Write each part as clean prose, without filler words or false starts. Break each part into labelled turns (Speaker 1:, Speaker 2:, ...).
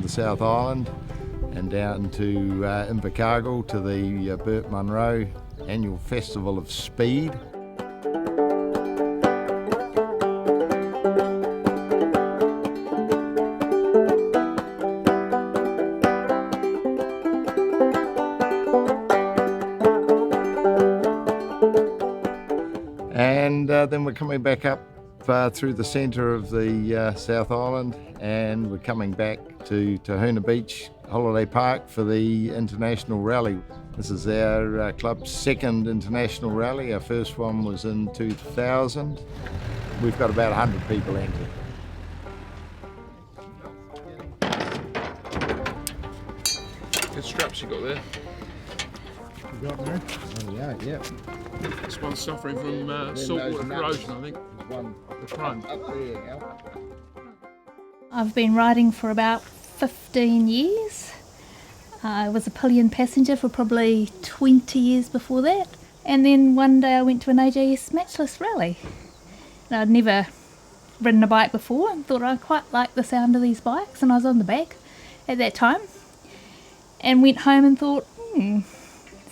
Speaker 1: the South Island and down to Invercargill to the Burt Munro annual Festival of Speed. And then we're coming back up through the centre of the South Island, and we're coming back to Tahuna Beach Holiday Park for the International Rally. This is our club's second international rally. Our first one was in 2000. We've got about 100 people entered.
Speaker 2: Good straps you got there.
Speaker 1: You got there? Oh yeah, yeah.
Speaker 2: This one's suffering from saltwater corrosion, I think.
Speaker 1: There's one
Speaker 2: The front.
Speaker 1: up there, Al.
Speaker 3: I've been riding for about 15 years. I was a pillion passenger for probably 20 years before that. And then one day I went to an AJS Matchless rally. And I'd never ridden a bike before and thought I quite liked the sound of these bikes, and I was on the back at that time. And went home and thought,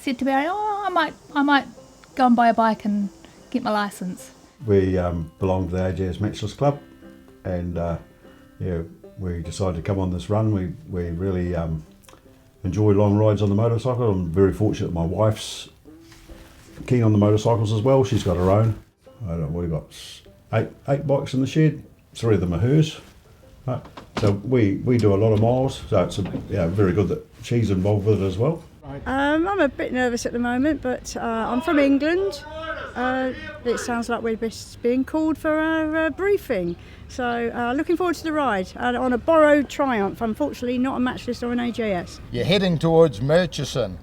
Speaker 3: said to Barry, I might go and buy a bike and get my licence.
Speaker 4: We belong to the AJS Matchless Club, and we decided to come on this run. We really enjoy long rides on the motorcycle. I'm very fortunate my wife's keen on the motorcycles as well. She's got her own. We've got eight bikes in the shed. 3 of them are hers. So we do a lot of miles, so it's very good that she's involved with it as well.
Speaker 5: I'm a bit nervous at the moment, but I'm from England. It sounds like we're being called for our briefing. So looking forward to the ride on a borrowed Triumph, unfortunately not a Matchless or an AJS.
Speaker 1: You're heading towards Murchison,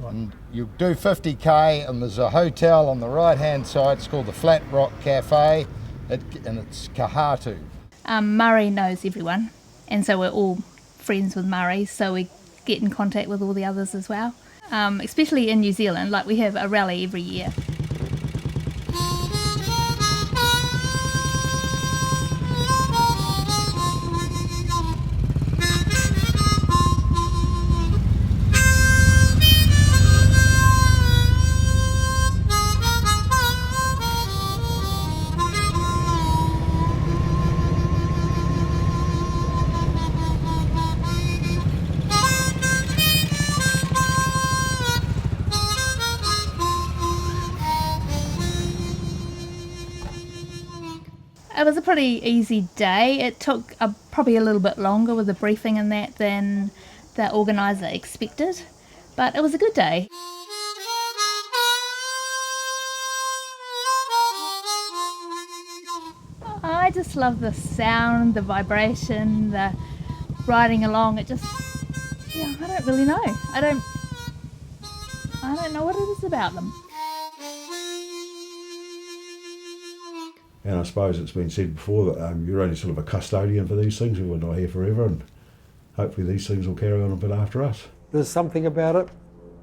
Speaker 1: and you do 50k, and there's a hotel on the right hand side. It's called the Flat Rock Cafe, and it's Kahatu.
Speaker 3: Murray knows everyone, and so we're all friends with Murray, so we get in contact with all the others as well. Especially in New Zealand, like we have a rally every year. It was a pretty easy day. It took probably a little bit longer with the briefing and that than the organiser expected, but it was a good day. I just love the sound, the vibration, the riding along. It just, I don't really know. I don't know what it is about them.
Speaker 4: And I suppose it's been said before that you're only sort of a custodian for these things. We're not here forever, and hopefully these things will carry on a bit after us.
Speaker 6: There's something about it.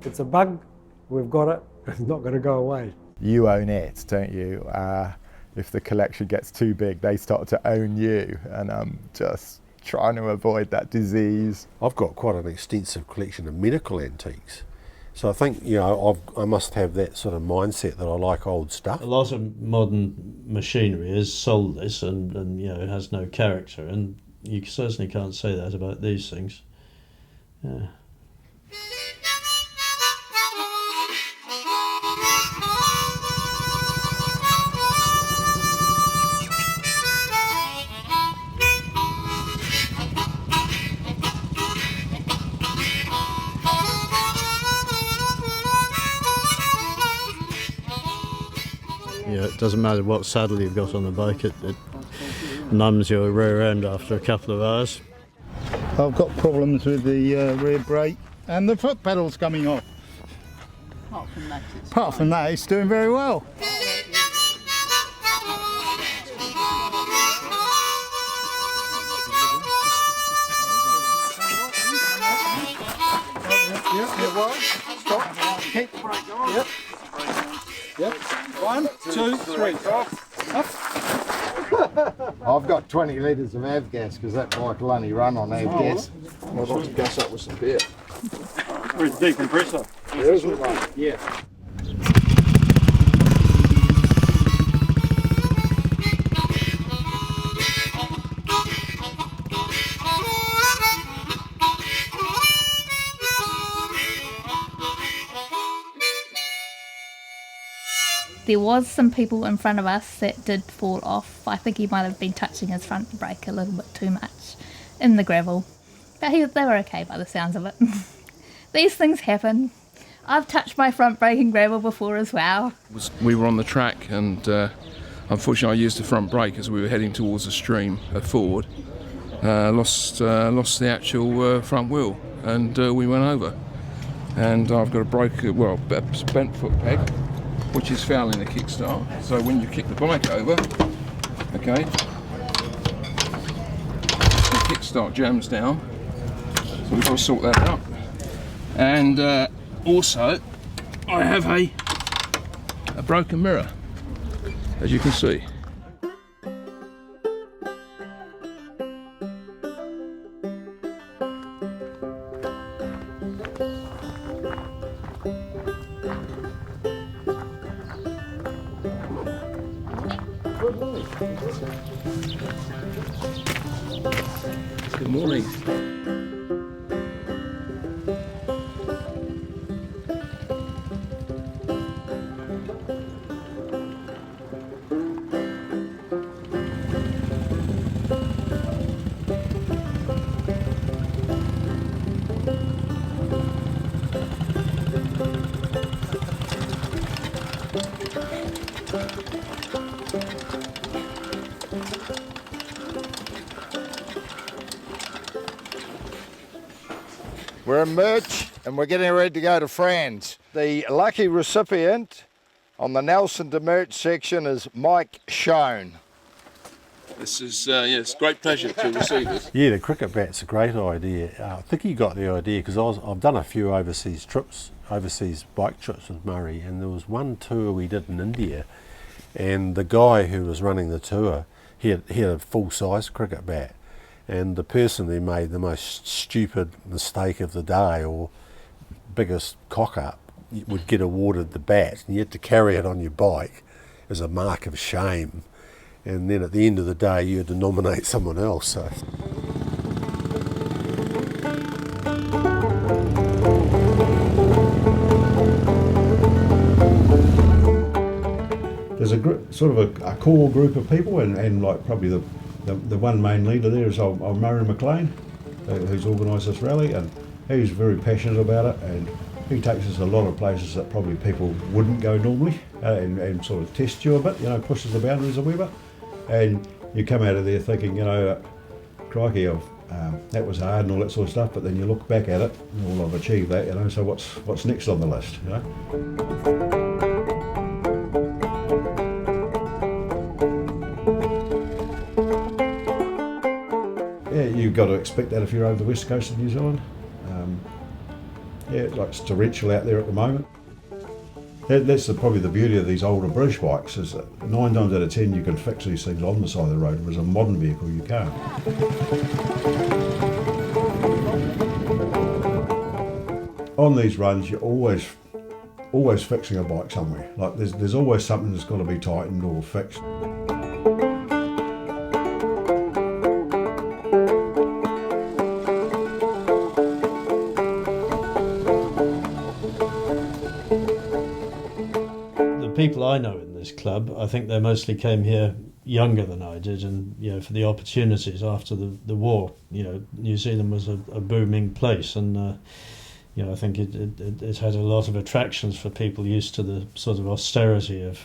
Speaker 6: It's a bug. We've got it. It's not going to go away.
Speaker 7: You own it, don't you? If the collection gets too big, they start to own you, and I'm just trying to avoid that disease.
Speaker 8: I've got quite an extensive collection of medical antiques. So I think, I must have that sort of mindset that I like old stuff.
Speaker 9: A lot of modern machinery is soulless and has no character, and you certainly can't say that about these things. Yeah. It doesn't matter what saddle you've got on the bike, it numbs your rear end after a couple of hours.
Speaker 10: I've got problems with the rear brake and the foot pedals coming off. Apart from that, it's doing very well.
Speaker 11: Stop. Keep the brake on. Yep. 1, 2, 3. Up.
Speaker 1: I've got 20 litres of avgas because that bike will only run on avgas.
Speaker 2: I'd like to gas up with some beer.
Speaker 6: Where's the decompressor?
Speaker 1: There isn't one. Yeah.
Speaker 3: There was some people in front of us that did fall off. I think he might have been touching his front brake a little bit too much in the gravel. But they were okay by the sounds of it. These things happen. I've touched my front brake in gravel before as well.
Speaker 2: We were on the track and unfortunately I used the front brake as we were heading towards the stream forward. Lost the actual front wheel and we went over. And I've got a bent foot peg, which is fouling the kickstart. So when you kick the bike over, okay, the kickstart jams down. So we've got to sort that out. And also, I have a broken mirror, as you can see. Good morning.
Speaker 1: We're in Merch and we're getting ready to go to France. The lucky recipient on the Nelson to Merch section is Mike Schoen.
Speaker 2: This is it's a great pleasure to receive it.
Speaker 8: Yeah, the cricket bat's a great idea. I think he got the idea because I've done a few overseas bike trips with Murray, and there was one tour we did in India, and the guy who was running the tour, he had a full-size cricket bat. And the person who made the most stupid mistake of the day or biggest cock-up would get awarded the bat, and you had to carry it on your bike as a mark of shame. And then at the end of the day, you had to nominate someone else. So.
Speaker 4: There's a core group of people, and like probably the one main leader there is old Murray McLean, who's organised this rally, and he's very passionate about it, and he takes us a lot of places that probably people wouldn't go normally, and sort of test you a bit, pushes the boundaries a wee bit, and you come out of there thinking, crikey, that was hard and all that sort of stuff, but then you look back at it, well, I've achieved that, so what's next on the list, Yeah, you've got to expect that if you're over the west coast of New Zealand. It's torrential out there at the moment. That's probably the beauty of these older British bikes, is that 9 times out of 10 you can fix these things on the side of the road, whereas a modern vehicle you can't. On these runs you're always fixing a bike somewhere. Like there's always something that's got to be tightened or fixed.
Speaker 9: People I know in this club, I think they mostly came here younger than I did, and for the opportunities after the war. New Zealand was a booming place, and I think it had a lot of attractions for people used to the sort of austerity of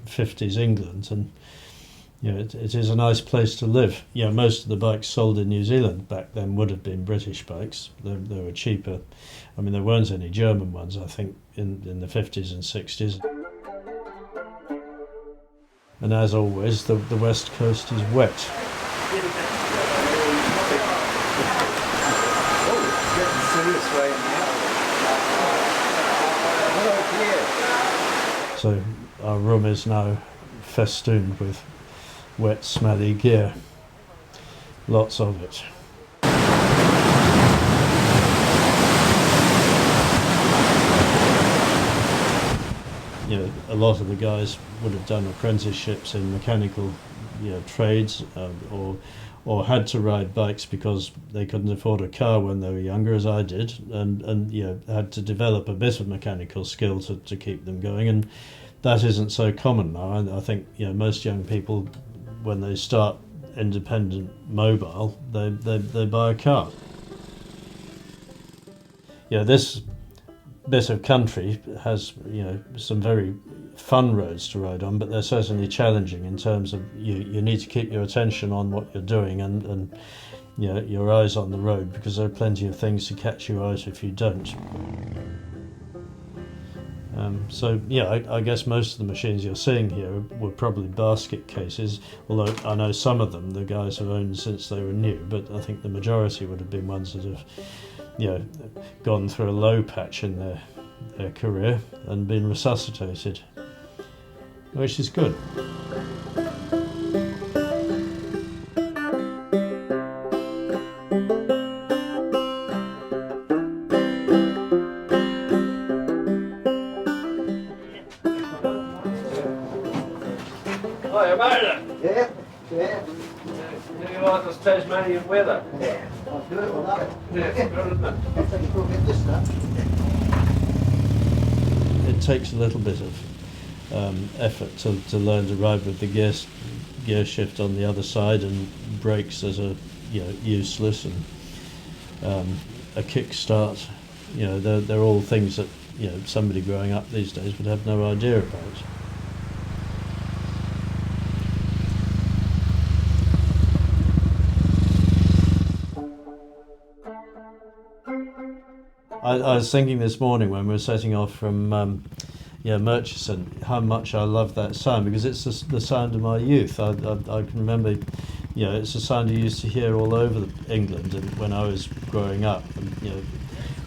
Speaker 9: 50s England, and it is a nice place to live. Most of the bikes sold in New Zealand back then would have been British bikes. They were cheaper. I mean, there weren't any German ones, I think, in the 50s and 60s. And as always, the west coast is wet. So our room is now festooned with wet, smelly gear. Lots of it. You know, a lot of the guys would have done apprenticeships in mechanical, trades, or had to ride bikes because they couldn't afford a car when they were younger, as I did, and had to develop a bit of mechanical skill to keep them going, and that isn't so common now. I think most young people, when they start independent mobile, they buy a car. This bit of country has some very fun roads to ride on, but they're certainly challenging in terms of you need to keep your attention on what you're doing and your eyes on the road, because there are plenty of things to catch you out if you don't. I guess most of the machines you're seeing here were probably basket cases, although I know some of them the guys have owned since they were new, but I think the majority would have been ones that have gone through a low patch in their career and been resuscitated, which is good.
Speaker 11: Hi, Mona.
Speaker 12: Yeah, yeah.
Speaker 11: Do you like this Tasmanian weather?
Speaker 12: Yeah, I do it, I love it.
Speaker 11: Yeah, it's good, isn't it?
Speaker 12: I think we'll get this stuff.
Speaker 9: It takes a little bit of effort to learn to ride with the gear shift on the other side, and brakes that are useless, and a kickstart. They're all things that somebody growing up these days would have no idea about. I was thinking this morning when we were setting off from Murchison, how much I love that sound, because it's the sound of my youth. I can remember, it's a sound I used to hear all over England, and when I was growing up, and,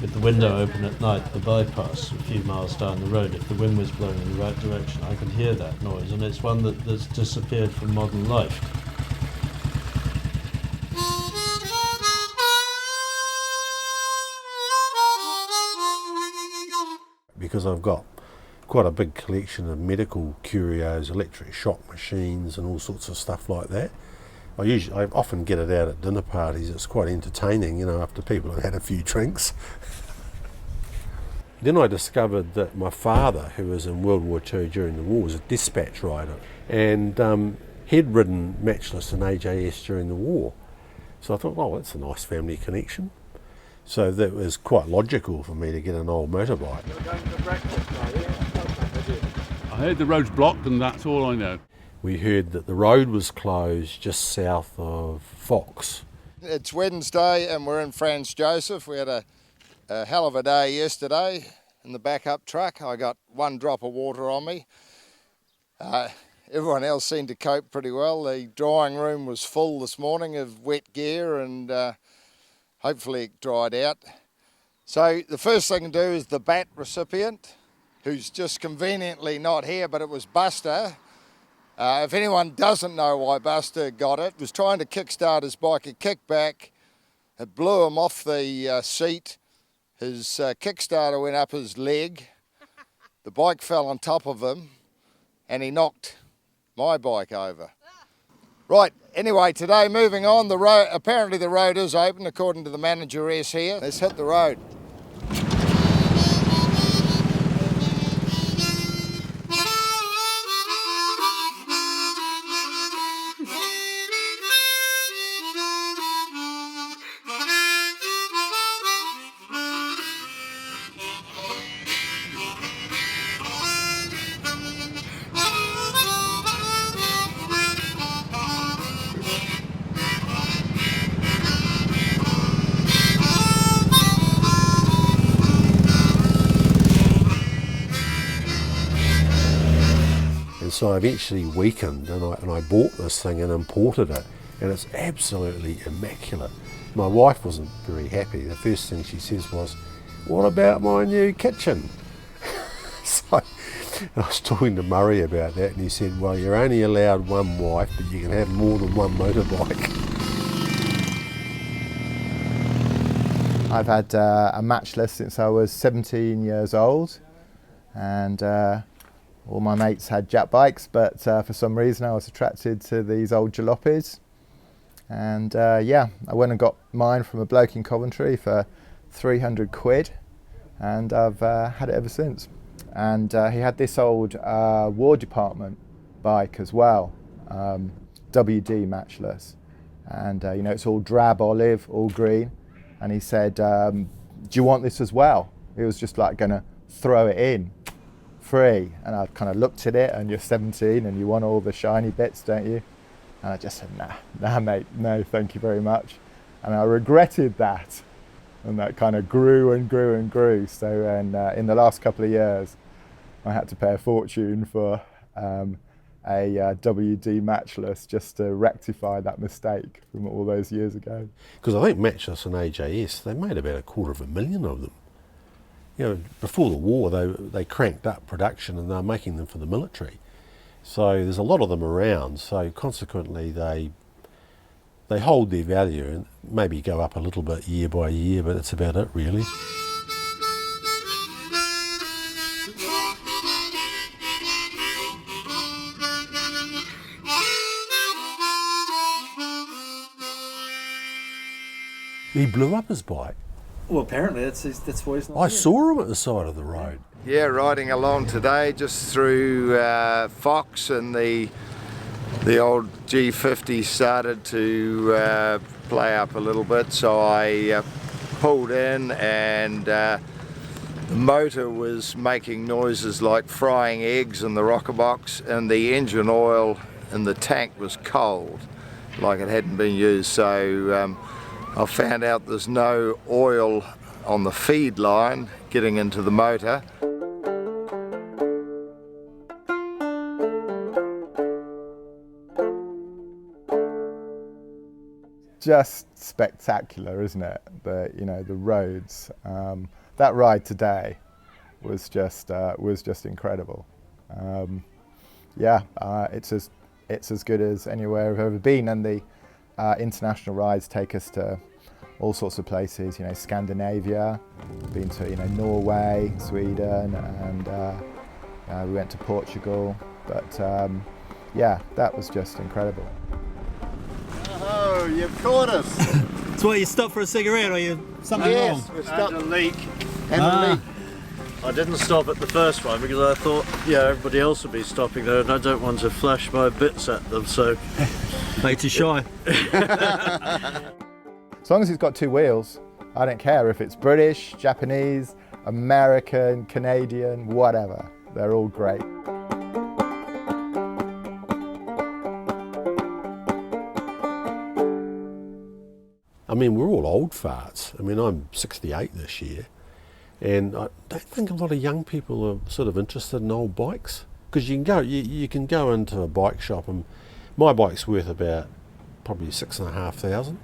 Speaker 9: with the window open at night, the bypass a few miles down the road, if the wind was blowing in the right direction, I could hear that noise, and it's one that's disappeared from modern life.
Speaker 8: Because I've got quite a big collection of medical curios, electric shock machines and all sorts of stuff like that. I often get it out at dinner parties. It's quite entertaining, after people have had a few drinks. Then I discovered that my father, who was in World War II during the war, was a dispatch rider, and he'd ridden Matchless and AJS during the war. So I thought, well, that's a nice family connection. So that was quite logical for me to get an old motorbike.
Speaker 13: I heard the road's blocked, and that's all I know.
Speaker 8: We heard that the road was closed just south of Fox.
Speaker 1: It's Wednesday and we're in Franz Joseph. We had a hell of a day yesterday in the backup truck. I got one drop of water on me. Everyone else seemed to cope pretty well. The drying room was full this morning of wet gear, and hopefully it dried out. So the first thing to do is the BAT recipient, who's just conveniently not here, but it was Buster. If anyone doesn't know why Buster got it, was trying to kickstart his bike. He kicked back, it blew him off the seat. His kickstarter went up his leg. The bike fell on top of him, and he knocked my bike over. Right, anyway, today moving on, the road, apparently the road is open according to the manageress here. Let's hit the road.
Speaker 8: So I eventually weakened, and I bought this thing and imported it, and it's absolutely immaculate. My wife wasn't very happy. The first thing she says was, "What about my new kitchen?" So I was talking to Murray about that, and he said, well, you're only allowed one wife, but you can have more than one motorbike.
Speaker 7: I've had a Matchless since I was 17 years old, and all my mates had Jap bikes, but for some reason I was attracted to these old jalopies. And yeah, I went and got mine from a bloke in Coventry for 300 quid, and I've had it ever since. And he had this old War Department bike as well, WD Matchless. And you know, it's all drab olive, all green. And he said, do you want this as well? He was just like gonna throw it in free. And I kind of looked at it, and you're 17 and you want all the shiny bits, don't you? And I just said, nah mate, no, thank you very much. And I regretted that. And that kind of grew and grew and grew. So in the last couple of years, I had to pay a fortune for a WD Matchless just to rectify that mistake from all those years ago.
Speaker 8: Because I think Matchless and AJS, they made about 250,000 of them. You know, before the war, they cranked up production and they were making them for the military. So there's a lot of them around. So consequently, they hold their value and maybe go up a little bit year by year, but that's about it, really. He blew up his bike.
Speaker 14: Well, apparently that's why he's not
Speaker 8: I
Speaker 14: here.
Speaker 8: saw him at the side of the road.
Speaker 1: Yeah, riding along today just through Fox, and the old G50 started to play up a little bit, so I pulled in, and the motor was making noises like frying eggs in the rocker box, and the engine oil in the tank was cold, like it hadn't been used. So I found out there's no oil on the feed line getting into the motor.
Speaker 7: Just spectacular, isn't it? The roads. That ride today was just incredible. Yeah, it's as good as anywhere I've ever been, and the international rides take us to all sorts of places. You know, Scandinavia, been to Norway, Sweden, and we went to Portugal. But yeah, that was just incredible.
Speaker 1: Oh, you've caught us!
Speaker 14: So what, you stopped for a cigarette, or you something wrong?
Speaker 1: Yes, we stopped.
Speaker 14: And a leak.
Speaker 1: And a leak.
Speaker 15: I didn't stop at the first one because I thought, yeah, everybody else would be stopping there, and I don't want to flash my bits at them, so...
Speaker 14: Way too shy.
Speaker 7: As long as it's got two wheels, I don't care if it's British, Japanese, American, Canadian, whatever. They're all great.
Speaker 8: I mean, we're all old farts. I mean, I'm 68 this year, and I don't think a lot of young people are sort of interested in old bikes, because you can go into a bike shop, and my bike's worth about probably 6,500.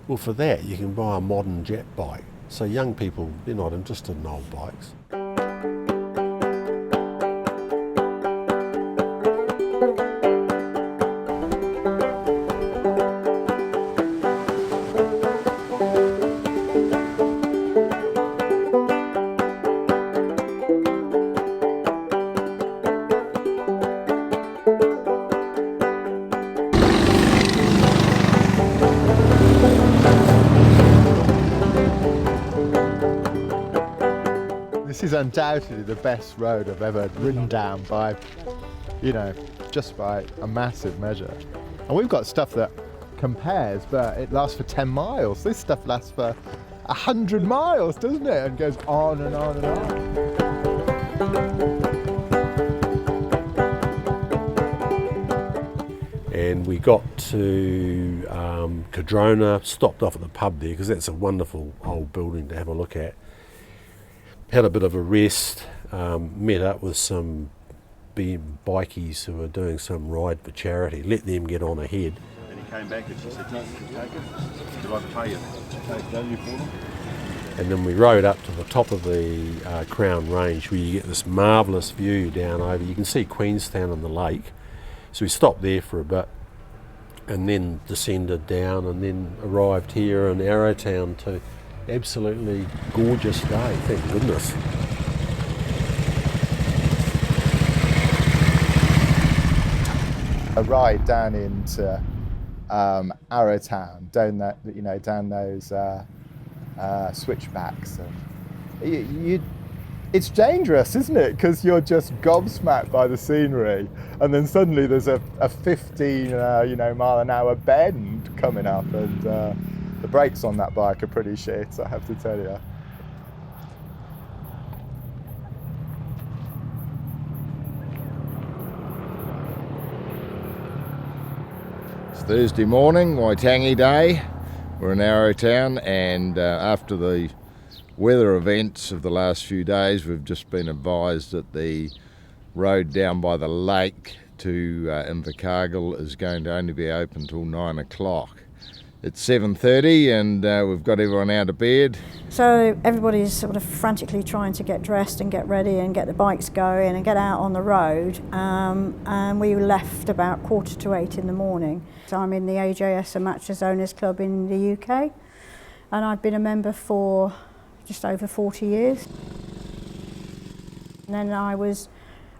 Speaker 8: Well, for that you can buy a modern Jap bike. So young people, they're not interested in old bikes.
Speaker 7: This is undoubtedly the best road I've ever ridden down by, just by a massive measure. And we've got stuff that compares, but it lasts for 10 miles. This stuff lasts for 100 miles, doesn't it? And goes on and on and on.
Speaker 8: And we got to Cadrona, stopped off at the pub there, because that's a wonderful old building to have a look at. Had a bit of a rest, met up with some bikies who were doing some ride for charity, let them get on ahead.
Speaker 16: And he came back and she said, no, take it. Would you like to pay you? Take value for them?
Speaker 8: And then we rode up to the top of the Crown Range where you get this marvellous view down over. You can see Queenstown and the lake. So we stopped there for a bit and then descended down and then arrived here in Arrowtown to absolutely gorgeous day, thank goodness.
Speaker 7: A ride down into Arrowtown, down that, you know, down those switchbacks, and it's dangerous, isn't it? Because you're just gobsmacked by the scenery, and then suddenly there's a 15 mile an hour bend coming up, and the brakes on that bike are pretty shit, I have to tell you.
Speaker 1: Thursday morning, Waitangi Day. We're in Arrowtown, and after the weather events of the last few days, we've just been advised that the road down by the lake to Invercargill is going to only be open till 9 o'clock. It's 7:30 and we've got everyone out of bed.
Speaker 5: So everybody's sort of frantically trying to get dressed and get ready and get the bikes going and get out on the road. And we left about 7:45 in the morning. So I'm in the AJS and Matchless Owners Club in the UK, and I've been a member for just over 40 years. And then I was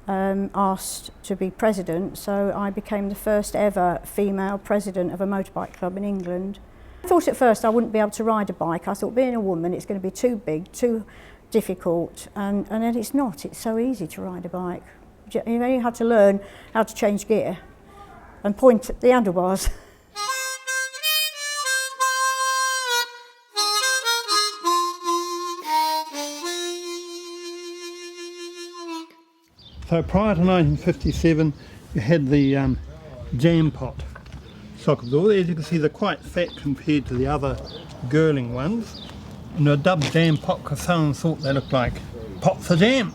Speaker 5: asked to be president, so I became the first ever female president of a motorbike club in England. I thought at first I wouldn't be able to ride a bike. I thought being a woman it's going to be too big, too difficult, and then it's not. It's so easy to ride a bike. You only had to learn how to change gear and point at the handlebars.
Speaker 10: So prior to 1957, you had the Jampot socket door. As you can see, they're quite fat compared to the other girling ones. And they're dubbed Jampot because someone thought they looked like pots of jam.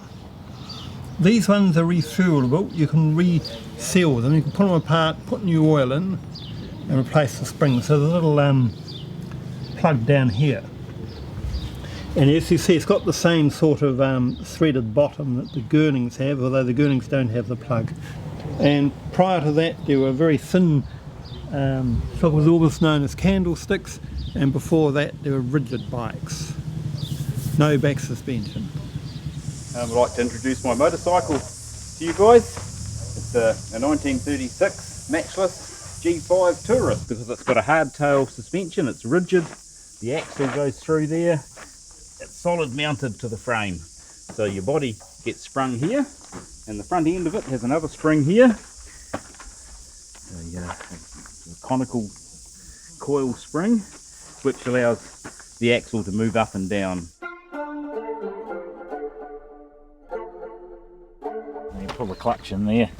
Speaker 10: These ones are refuelable. You can reseal them. You can pull them apart, put new oil in, and replace the springs. So there's a little plug down here. And as you see, it's got the same sort of threaded bottom that the girlings have, although the girlings don't have the plug. And prior to that, there were very thin shock absorbers known as candlesticks, and before that, there were rigid bikes. No back suspension.
Speaker 16: I'd like to introduce my motorcycle to you guys. It's a 1936 Matchless G5 Tourist. Because it's got a hardtail suspension, it's rigid, the axle goes through there. It's solid mounted to the frame, so your body gets sprung here and the front end of it has another spring here, a conical coil spring which allows the axle to move up and down. And you pull the clutch in there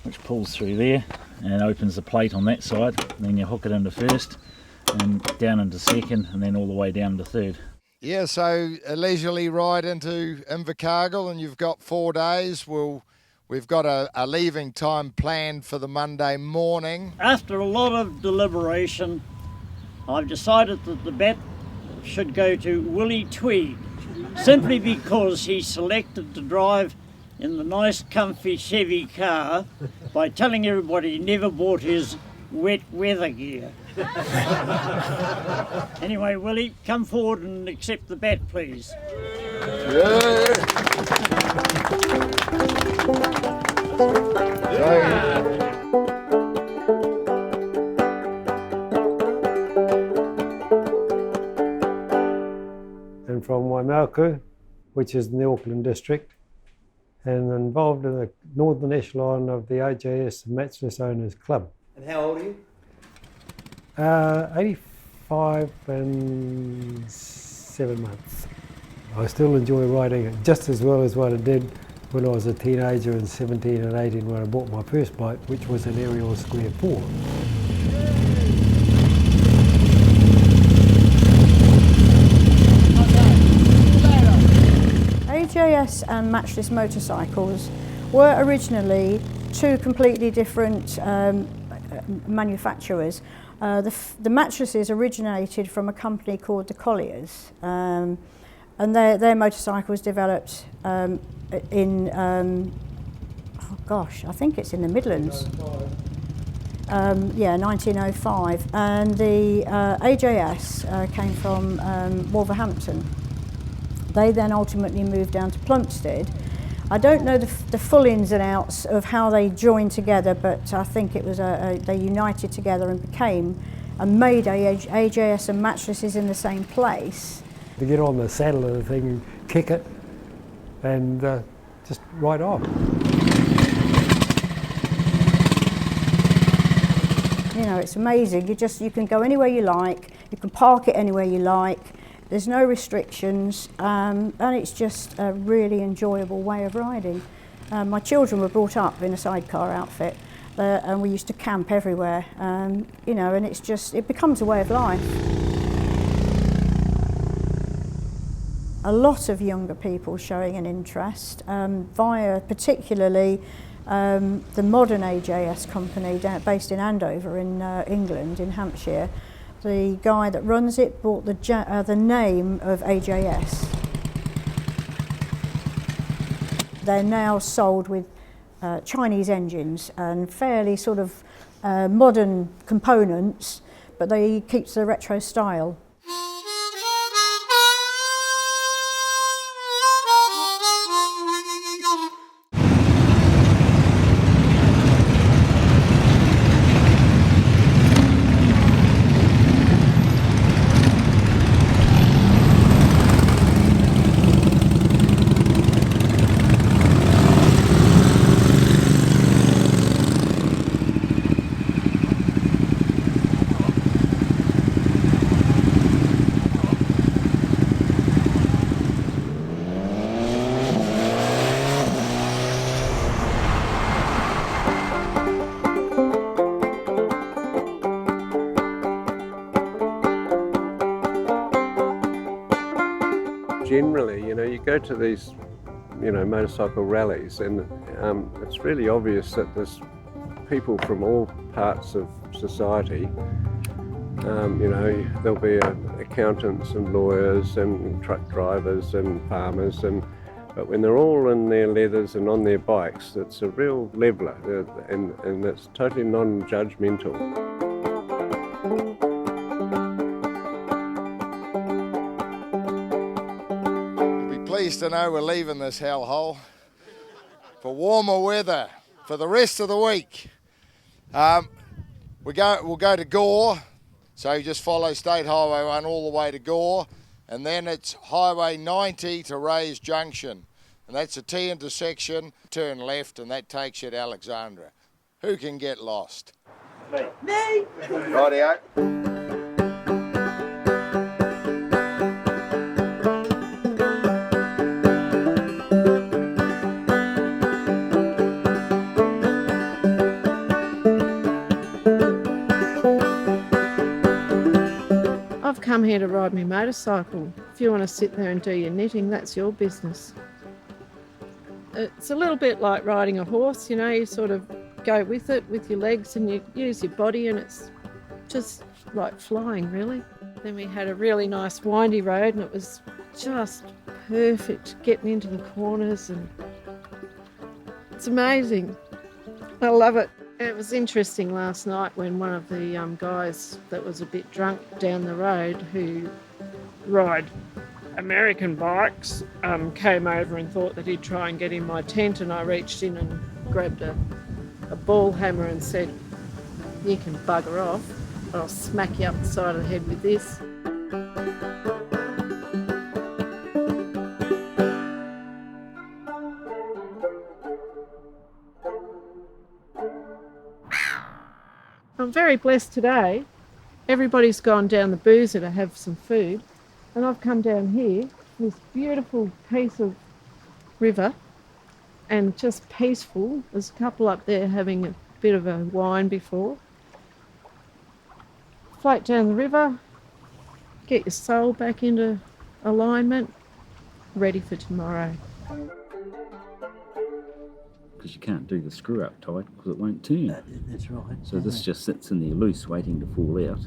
Speaker 16: which pulls through there and opens the plate on that side, and then you hook it into first and down into second and then all the way down to third.
Speaker 1: Yeah, so a leisurely ride into Invercargill, and you've got 4 days. We've got a leaving time planned for the Monday morning.
Speaker 17: After a lot of deliberation, I've decided that the bet should go to Willie Tweed, simply because he selected to drive in the nice comfy Chevy car by telling everybody he never bought his wet weather gear. Anyway, Willie, come forward and accept the bet, please.
Speaker 6: And from Waimaku, which is in the Auckland district, and involved in the northern echelon of the AJS and Matchless Owners Club.
Speaker 12: And how old are you?
Speaker 6: 85 and 7 months. I still enjoy riding it just as well as what I did when I was a teenager in 17 and 18 when I bought my first bike, which was an Ariel Square 4.
Speaker 5: AJS and Matchless motorcycles were originally two completely different manufacturers. The mattresses originated from a company called the Colliers, and their motorcycle was developed in, oh gosh, I think it's in the Midlands. Yeah, 1905, and the AJS came from Wolverhampton. They then ultimately moved down to Plumstead. I don't know the full ins and outs of how they joined together, but I think it was they united together and became and made AJS and mattresses in the same place.
Speaker 6: To get on the saddle of the thing and kick it and just ride off.
Speaker 5: You know, it's amazing. You can go anywhere you like, you can park it anywhere you like, there's no restrictions, and it's just a really enjoyable way of riding. My children were brought up in a sidecar outfit, and we used to camp everywhere, you know, and it becomes a way of life. A lot of younger people showing an interest via particularly the modern AJS company based in Andover in England, in Hampshire. The guy that runs it bought the name of AJS. They're now sold with Chinese engines and fairly sort of modern components, but they keep the retro style.
Speaker 18: Generally, you know, you go to these, you know, motorcycle rallies, and it's really obvious that there's people from all parts of society. You know, there'll be accountants and lawyers and truck drivers and farmers, but when they're all in their leathers and on their bikes, it's a real leveller, and it's totally non-judgmental.
Speaker 1: Pleased to know we're leaving this hellhole for warmer weather for the rest of the week. We'll go to Gore, so you just follow State Highway 1 all the way to Gore, and then it's Highway 90 to Rays Junction, and that's a T intersection. Turn left, and that takes you to Alexandra. Who can get lost?
Speaker 12: Me!
Speaker 1: Rightio.
Speaker 19: I've come here to ride my motorcycle. If you want to sit there and do your knitting, that's your business. It's a little bit like riding a horse, you know, you sort of go with it with your legs and you use your body, and it's just like flying, really. Then we had a really nice windy road, and it was just perfect getting into the corners, and it's amazing. I love it. It was interesting last night when one of the guys that was a bit drunk down the road, who ride American bikes, came over and thought that he'd try and get in my tent, and I reached in and grabbed a ball hammer and said, "You can bugger off, I'll smack you up the side of the head with this." I'm very blessed today. Everybody's gone down the boozer to have some food, and I've come down here, this beautiful piece of river, and just peaceful. There's a couple up there having a bit of a wine before. Float down the river, get your soul back into alignment, ready for tomorrow.
Speaker 20: because you can't do the screw up tight because it won't turn.
Speaker 14: That's right.
Speaker 20: So this just sits in there loose waiting to fall out.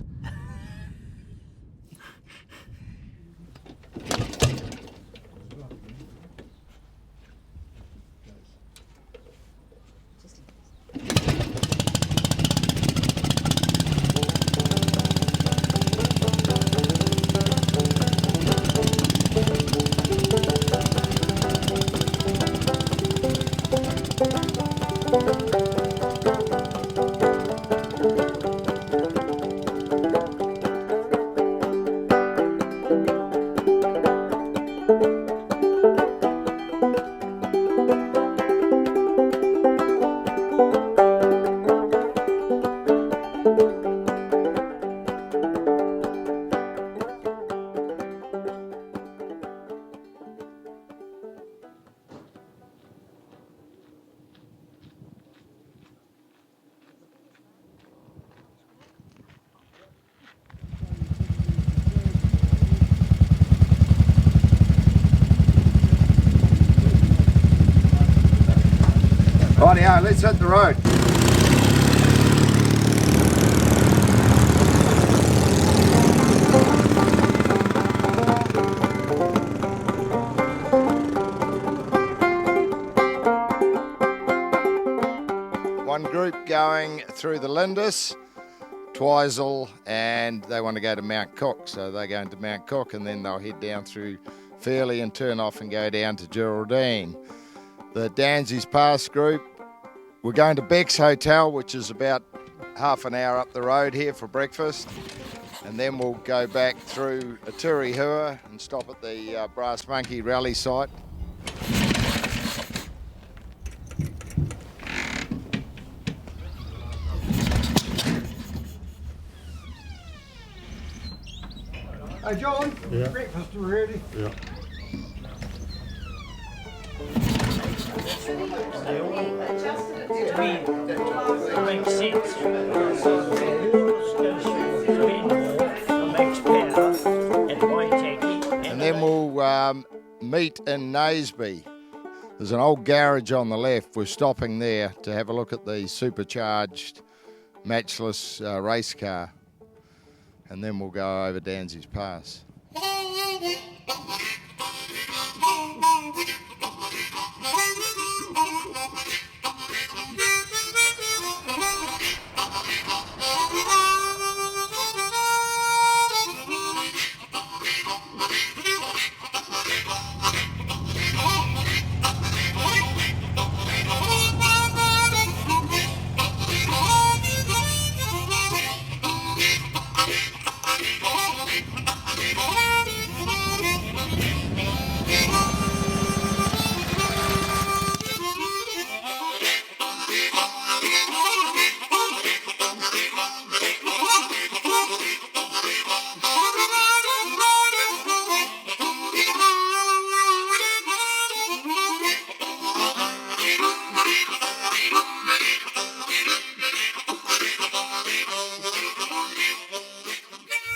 Speaker 1: Rightio, let's hit the road. One group going through the Lindis, Twizel, and they want to go to Mount Cook, so they're going to Mount Cook and then they'll head down through Fairley and turn off and go down to Geraldine. The Danzies Pass group, we're going to Beck's Hotel, which is about half an hour up the road here for breakfast, and then we'll go back through Aturihua and stop at the Brass Monkey rally site.
Speaker 12: Hey John,
Speaker 4: Yeah.
Speaker 12: breakfast ready.
Speaker 4: Yeah.
Speaker 17: Makes sense.
Speaker 1: And then we'll meet in Naseby. There's an old garage on the left. We're stopping there to have a look at the supercharged matchless race car. And then we'll go over Danzies Pass.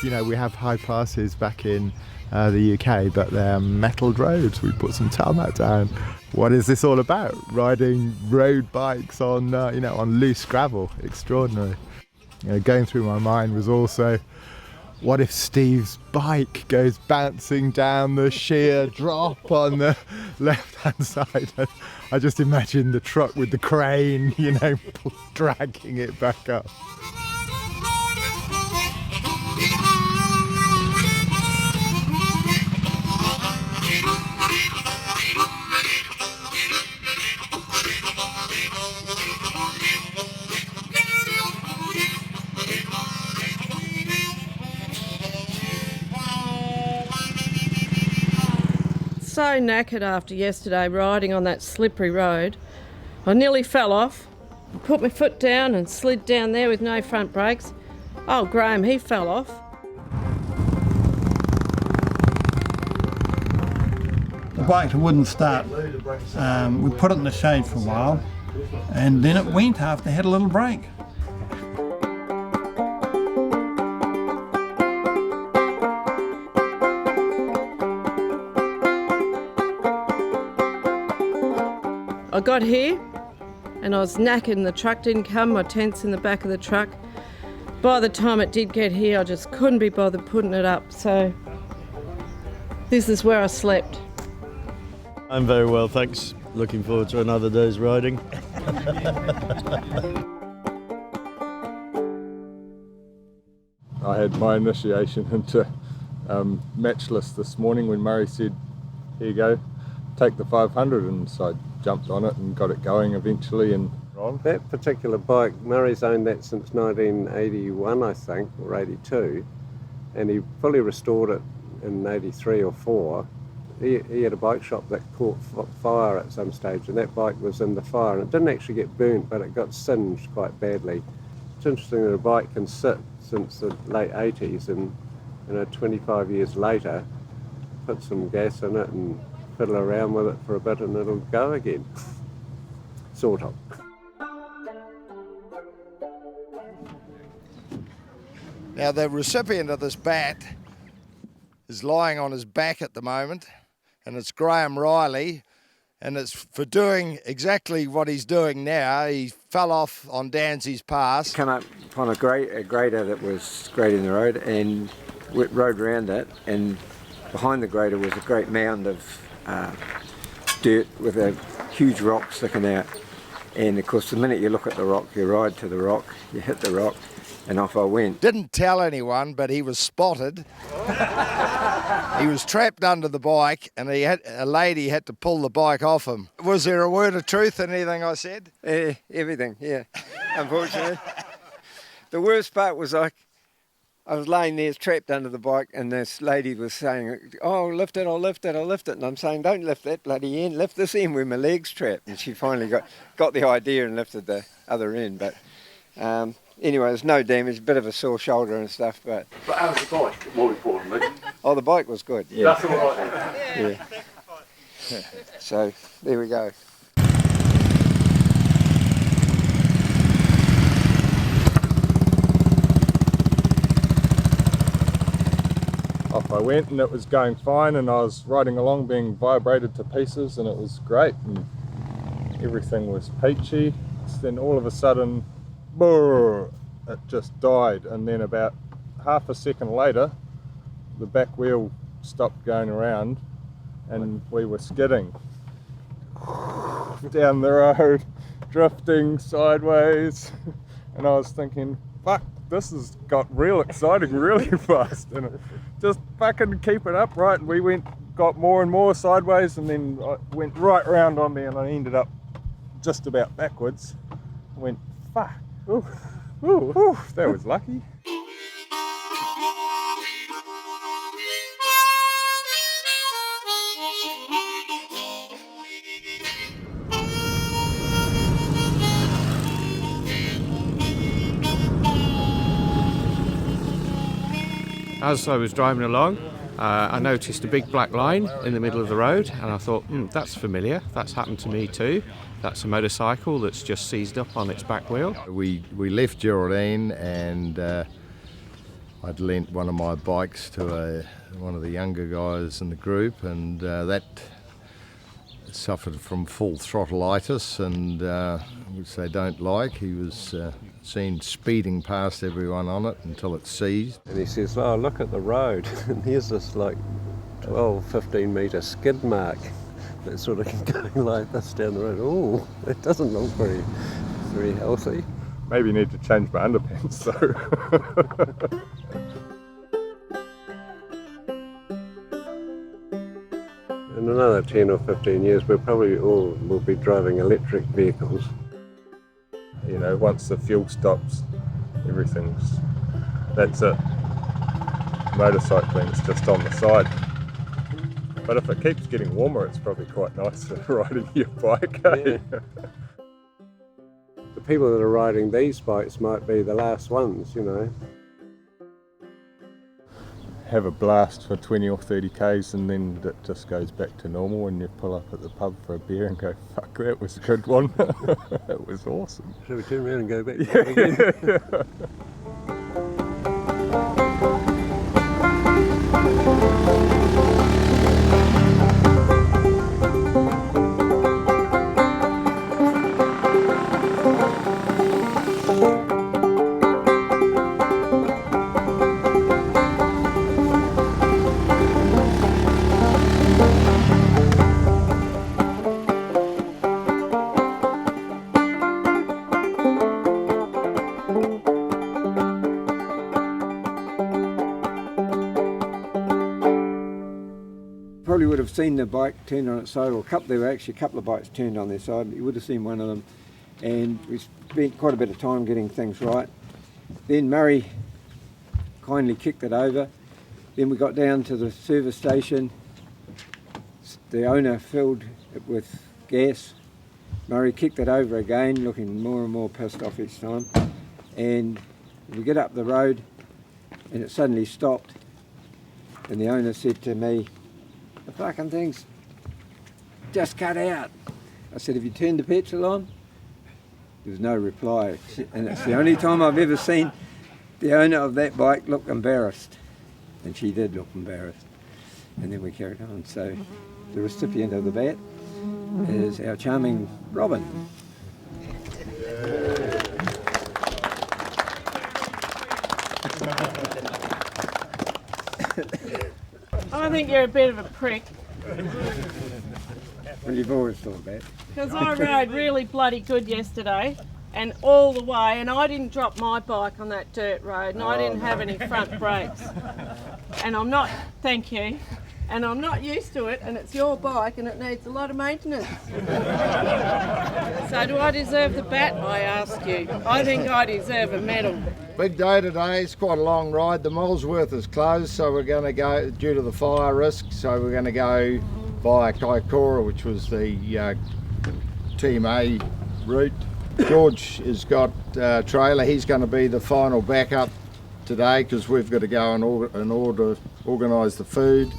Speaker 7: You know, we have high passes back in the UK, but they're metalled roads. We put some tarmac down. What is this all about? Riding road bikes on, you know, on loose gravel. Extraordinary. You know, going through my mind was also, what if Steve's bike goes bouncing down the sheer drop on the left-hand side? And I just imagine the truck with the crane, you know, dragging it back up.
Speaker 19: So knackered after yesterday riding on that slippery road. I nearly fell off, put my foot down and slid down there with no front brakes. Oh, Graham, he fell off.
Speaker 10: The bike wouldn't start. We put it in the shade for a while and then it went after it had a little break.
Speaker 19: I got here, and I was knackered. The truck didn't come, my tent's in the back of the truck. By the time it did get here, I just couldn't be bothered putting it up, so this is where I slept.
Speaker 14: I'm very well, thanks. Looking forward to another day's riding.
Speaker 21: I had my initiation into Matchless this morning when Murray said, here you go, take the 500, and so I jumped on it and got it going eventually. And
Speaker 18: that particular bike, Murray's owned that since 1981, I think, or 82, and he fully restored it in 83 or 4. He had a bike shop that caught fire at some stage, and that bike was in the fire, and it didn't actually get burnt, but it got singed quite badly. It's interesting that a bike can sit since the late 80s, and 25 years later, put some gas in it and fiddle around with it for a bit and it'll go again. Sort of.
Speaker 1: Now the recipient of this bat is lying on his back at the moment, and it's Graham Riley, and it's for doing exactly what he's doing now. He fell off on Danzy's Pass.
Speaker 22: Come up on a grader that was grading the road, and we rode around it, and behind the grader was a great mound of dirt with a huge rock sticking out. And of course, the minute you look at the rock, you ride to the rock, you hit the rock, and off I went.
Speaker 1: Didn't tell anyone, but he was spotted. He was trapped under the bike, and a lady had to pull the bike off him. Was there a word of truth in anything I said?
Speaker 22: Everything, yeah, unfortunately. The worst part was I was laying there trapped under the bike, and this lady was saying, oh, lift it, I'll lift it, I'll lift it. And I'm saying, don't lift that bloody end, lift this end where my leg's trapped. And she finally got the idea and lifted the other end. But anyway, there's no damage, a bit of a sore shoulder and stuff. But
Speaker 13: how's the bike, more importantly?
Speaker 22: Oh, the bike was good, yeah.
Speaker 13: That's all right.
Speaker 22: Yeah. So, there we go.
Speaker 21: off I went, and it was going fine, and I was riding along being vibrated to pieces, and it was great, and everything was peachy. Then all of a sudden, brrr, it just died, and then about half a second later the back wheel stopped going around and we were skidding down the road, drifting sideways, and I was thinking, fuck, this has got real exciting really fast, and just fucking keep it up, right? And we got more and more sideways, and then I went right round on me, and I ended up just about backwards. I went, fuck, ooh, ooh, ooh, that was lucky.
Speaker 23: As I was driving along, I noticed a big black line in the middle of the road, and I thought, that's familiar, that's happened to me too. That's a motorcycle that's just seized up on its back wheel.
Speaker 1: We left Geraldine, and I'd lent one of my bikes to one of the younger guys in the group, and that suffered from full throttleitis, and which they don't like. He was seen speeding past everyone on it until it seized.
Speaker 18: And he says, oh, look at the road, and here's this like 12, 15 metre skid mark that's sort of going like this down the road. Oh, it doesn't look very healthy.
Speaker 21: Maybe need to change my underpants though.
Speaker 18: In another 10 or 15 years, we probably all will be driving electric vehicles.
Speaker 21: You know, once the fuel stops, that's it. Motorcycling's just on the side. But if it keeps getting warmer, it's probably quite nice riding your bike, eh?
Speaker 18: Yeah. The people that are riding these bikes might be the last ones, you know.
Speaker 21: Have a blast for 20 or 30 k's, and then it just goes back to normal, and you pull up at the pub for a beer and go, fuck, that was a good one. That was awesome.
Speaker 18: Shall we turn around and go back?
Speaker 21: Yeah.
Speaker 22: have seen the bike turned on its side, or there were actually a couple of bikes turned on their side. You would have seen one of them, and we spent quite a bit of time getting things right. Then Murray kindly kicked it over. Then we got down to the service station. The owner filled it with gas. Murray kicked it over again, looking more and more pissed off each time. And we get up the road, and it suddenly stopped. And the owner said to me, "The fucking thing's just cut out." I said, "Have you turned the petrol on?" There was no reply. And it's the only time I've ever seen the owner of that bike look embarrassed. And she did look embarrassed. And then we carried on. So the recipient of the bat is our charming Robin.
Speaker 2: I think you're a bit of a prick.
Speaker 22: Well, you've always thought that.
Speaker 2: Because I rode really bloody good yesterday, and all the way, and I didn't drop my bike on that dirt road, and I didn't have any front brakes. And I'm not, thank you, and I'm not used to it, and it's your bike, and it needs a lot of maintenance. So do I deserve the bat, I ask you? I think I deserve a medal.
Speaker 1: Big day today. It's quite a long ride. The Molesworth is closed, so we're going to go, due to the fire risk, so we're going to go via Kaikoura, which was the Team A route. George has got a trailer. He's going to be the final backup today because we've got to go and organise the food.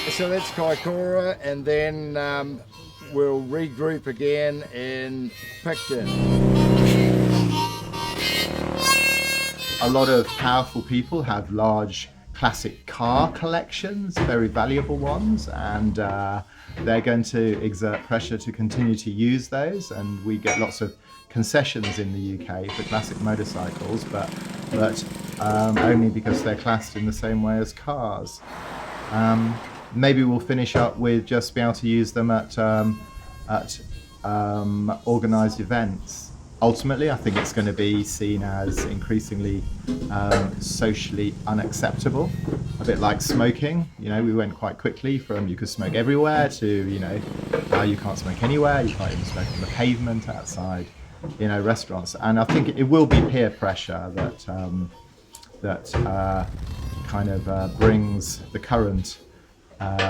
Speaker 1: So that's Kaikoura, and then we'll regroup again in Picton.
Speaker 7: A lot of powerful people have large classic car collections, very valuable ones, and they're going to exert pressure to continue to use those, and we get lots of concessions in the UK for classic motorcycles, but only because they're classed in the same way as cars. Maybe we'll finish up with just being able to use them at organised events. Ultimately, I think it's going to be seen as increasingly socially unacceptable, a bit like smoking. You know, we went quite quickly from you could smoke everywhere to, you know, now you can't smoke anywhere, you can't even smoke on the pavement outside, you know, restaurants. And I think it will be peer pressure that kind of brings the current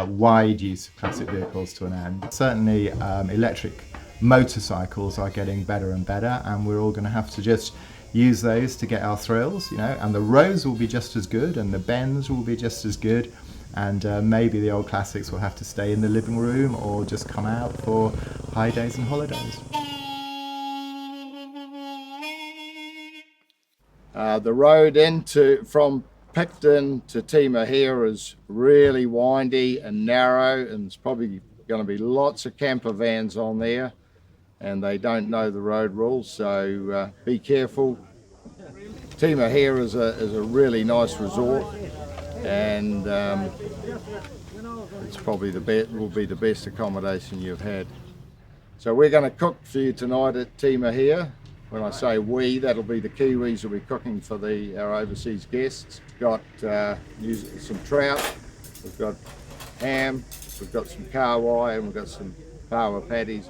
Speaker 7: wide use of classic vehicles to an end. Certainly electric motorcycles are getting better and better, and we're all going to have to just use those to get our thrills, you know, and the roads will be just as good and the bends will be just as good, and maybe the old classics will have to stay in the living room or just come out for high days and holidays.
Speaker 1: The road from Picton to Timahira is really windy and narrow, and there's probably going to be lots of camper vans on there, and they don't know the road rules, so be careful. Timahira is a really nice resort, and it's probably will be the best accommodation you've had. So we're going to cook for you tonight at Timahira. When I say we, that'll be the Kiwis will be cooking for our overseas guests. Got some trout, we've got ham, we've got some kawai, and we've got some power patties.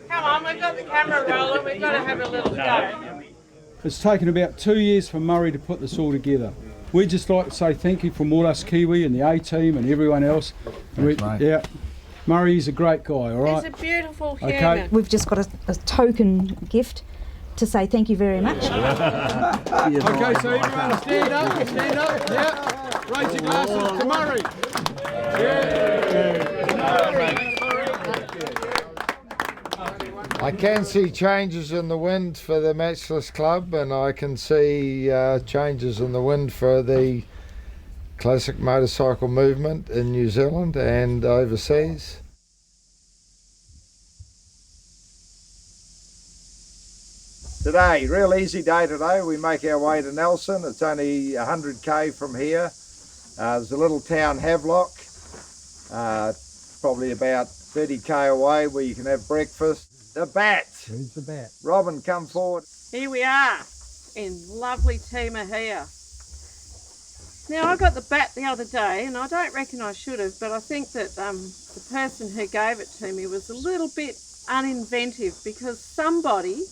Speaker 2: Come on, we've got the camera rolling, we've got to have a little go.
Speaker 3: It's taken about 2 years for Murray to put this all together. We'd just like to say thank you from all us Kiwi and the A-team and everyone else.
Speaker 7: Thanks, mate.
Speaker 3: Yeah, Murray's a great guy, all right?
Speaker 2: He's a beautiful human.
Speaker 3: Okay.
Speaker 11: We've just got a token gift to say thank you very much.
Speaker 3: Okay, so everyone stand up, yeah. Raise your glasses to Murray.
Speaker 1: I can see changes in the wind for the Matchless Club, and I can see changes in the wind for the classic motorcycle movement in New Zealand and overseas. Today, real easy day today. We make our way to Nelson. It's only 100k from here. There's a little town, Havelock, probably about 30k away, where you can have breakfast. The bat.
Speaker 6: Who's the bat?
Speaker 1: Robin, come forward.
Speaker 2: Here we are in lovely Timahia. Now, I got the bat the other day, and I don't reckon I should have, but I think that the person who gave it to me was a little bit uninventive, because somebody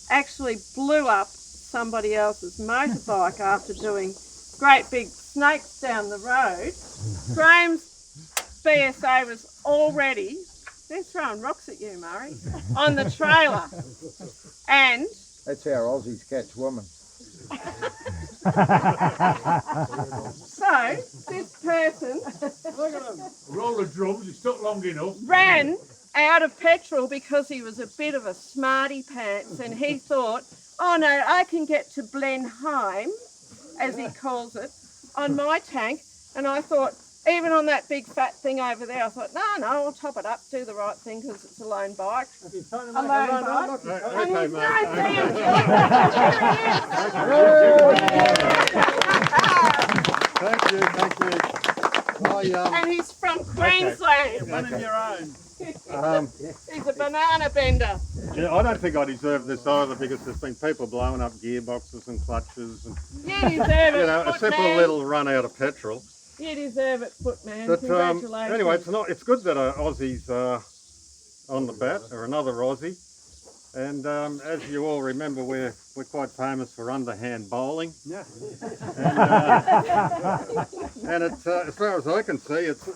Speaker 2: actually blew up somebody else's motorbike after doing great big snakes down the road. Graham's BSA was already, they're throwing rocks at you, Murray, on the trailer. And
Speaker 1: That's how Aussies catch women.
Speaker 2: So, this person
Speaker 8: roll the drums, it's not long enough.
Speaker 2: ran out of petrol because he was a bit of a smarty pants, and he thought, oh no, I can get to Blenheim, as he calls it, on my tank. And I thought, even on that big fat thing over there, I thought, no, I'll top it up, do the right thing, because it's a lone bike. A lone bike.
Speaker 8: Okay, mate.
Speaker 1: Thank you.
Speaker 2: And he's from Queensland.
Speaker 8: One of your own.
Speaker 2: He's a banana bender.
Speaker 9: Yeah, I don't think I deserve this either, because there's been people blowing up gearboxes and clutches and
Speaker 2: You deserve it,
Speaker 9: you know, a simple
Speaker 2: footman.
Speaker 9: little run out of petrol.
Speaker 2: You deserve it, footman.
Speaker 9: But
Speaker 2: Congratulations.
Speaker 9: anyway, it's good that Aussie's on the bat, or another Aussie. And as you all remember, we're quite famous for underhand bowling.
Speaker 8: Yeah.
Speaker 9: And it's as far as I can see, it's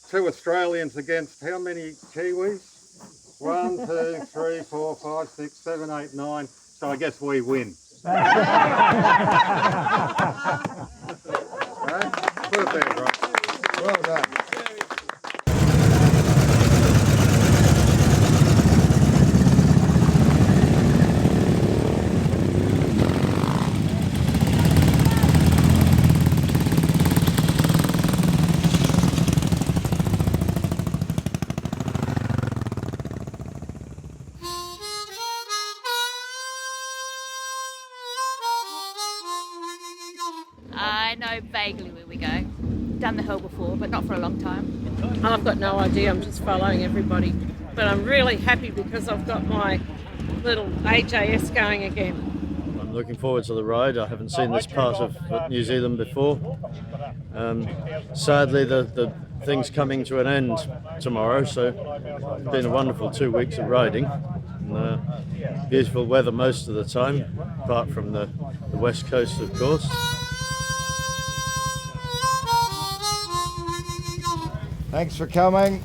Speaker 9: 2 Australians against how many Kiwis? 1, 2, 3, 4, 5, 6, 7, 8, 9. So I guess we win. Right? Put it there, right?
Speaker 1: Well done.
Speaker 15: I know vaguely where we go. Done the hill before, but not for a long time.
Speaker 2: I've got no idea, I'm just following everybody. But I'm really happy because I've got my little AJS going again.
Speaker 23: I'm looking forward to the ride. I haven't seen this part of New Zealand before. Sadly, the thing's coming to an end tomorrow, so it's been a wonderful 2 weeks of riding. And, beautiful weather most of the time, apart from the west coast, of course.
Speaker 1: Thanks for coming.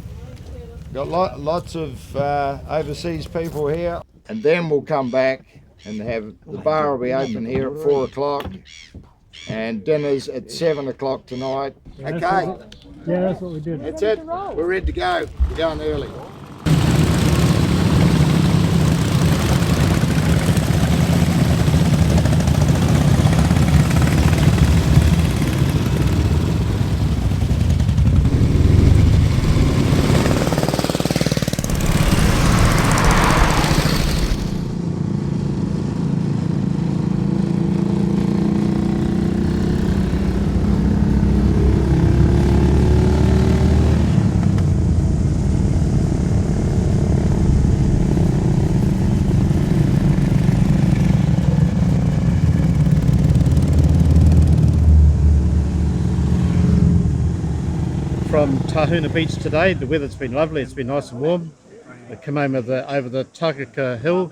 Speaker 1: Got lots of overseas people here, and then we'll come back and have the bar will be open here at 4 o'clock, and dinner's at 7 o'clock tonight. Okay.
Speaker 6: Yeah, that's what we did.
Speaker 1: That's it. We're ready to go. We're going early.
Speaker 23: From Tahuna Beach today. The weather's been lovely, it's been nice and warm. I come over the Takaka Hill,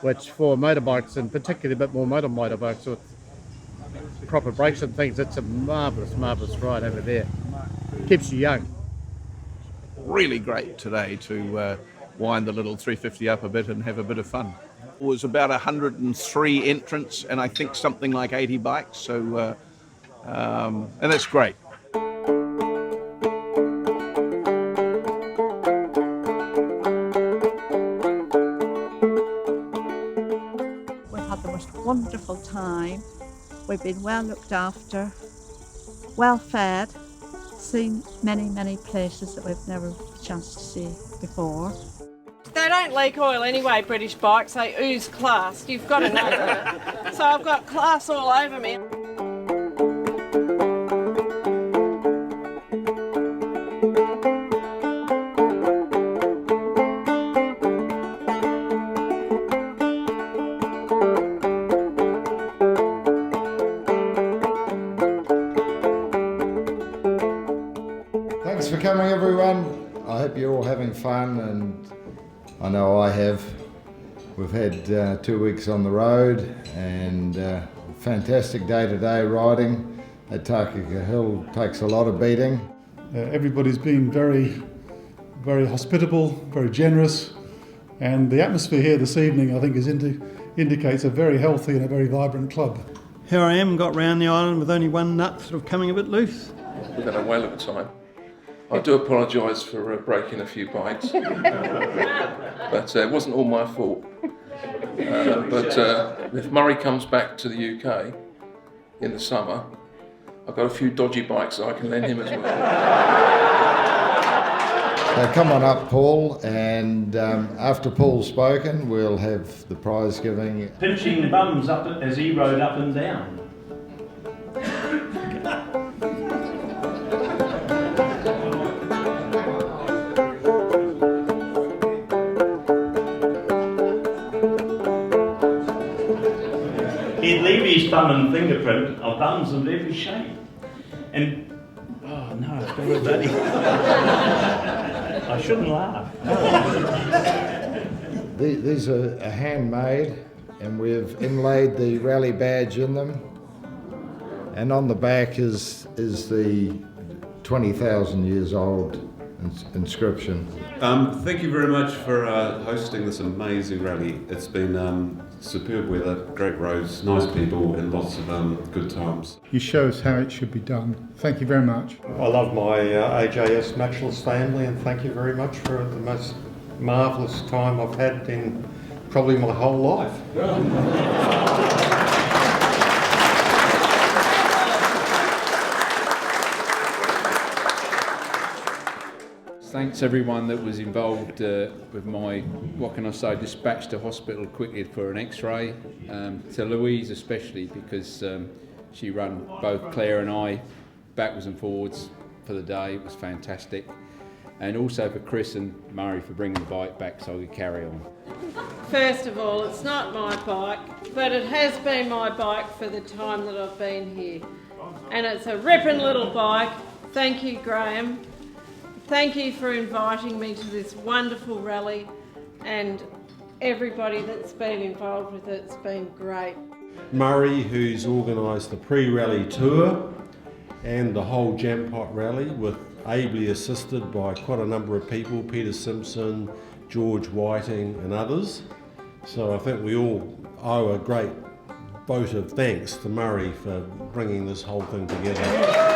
Speaker 23: which for motorbikes, and particularly a bit more motorbikes with proper brakes and things, it's a marvellous ride over there. Keeps you young.
Speaker 24: Really great today to wind the little 350 up a bit and have a bit of fun. It was about 103 entrants and I think something like 80 bikes, so and that's great.
Speaker 25: Wonderful time. We've been well looked after, well fed, seen many places that we've never had a chance to see before.
Speaker 26: Today
Speaker 2: they don't leak oil anyway, British bikes. They ooze class. You've got to know that. So I've got class all over me.
Speaker 1: Thanks for coming, everyone. I hope you're all having fun, and I know I have. We've had 2 weeks on the road and fantastic day-to-day riding at Takaka Hill. Takes a lot of beating.
Speaker 4: Everybody's been very, very hospitable, very generous, and the atmosphere here this evening I think indicates a very healthy and a very vibrant club.
Speaker 10: Here I am, got round the island with only one nut sort of coming a bit loose.
Speaker 5: We've had a whale of a time. I do apologise for breaking a few bikes, but it wasn't all my fault. But if Murray comes back to the UK in the summer, I've got a few dodgy bikes that I can lend him as well.
Speaker 1: So come on up, Paul, and after Paul's spoken, we'll have the prize giving.
Speaker 12: Pinching bums up as he rode up and down. He'd leave his thumb and fingerprint of bums of every shape. And, oh no, it's got a bloody... I shouldn't laugh.
Speaker 1: These are handmade, and we've inlaid the rally badge in them. And on the back is the 20,000 years old inscription.
Speaker 16: Thank you very much for hosting this amazing rally. It's been superb weather, great roads, nice people, and lots of good times.
Speaker 4: You show us how it should be done. Thank you very much.
Speaker 20: I love my AJS Matchless family, and thank you very much for the most marvellous time I've had in probably my whole life.
Speaker 26: Thanks everyone that was involved with my, what can I say, dispatch to hospital quickly for an x-ray. To Louise especially, because she ran both Claire and I backwards and forwards for the day. It was fantastic. And also for Chris and Murray for bringing the bike back so we could carry on.
Speaker 2: First of all, it's not my bike, but it has been my bike for the time that I've been here. And it's a ripping little bike. Thank you, Graham. Thank you for inviting me to this wonderful rally, and everybody that's been involved with it. It's been great.
Speaker 27: Murray, who's organised the pre-rally tour and the whole Jampot rally, with ably assisted by quite a number of people, Peter Simpson, George Whiting and others. So I think we all owe a great vote of thanks to Murray for bringing this whole thing together.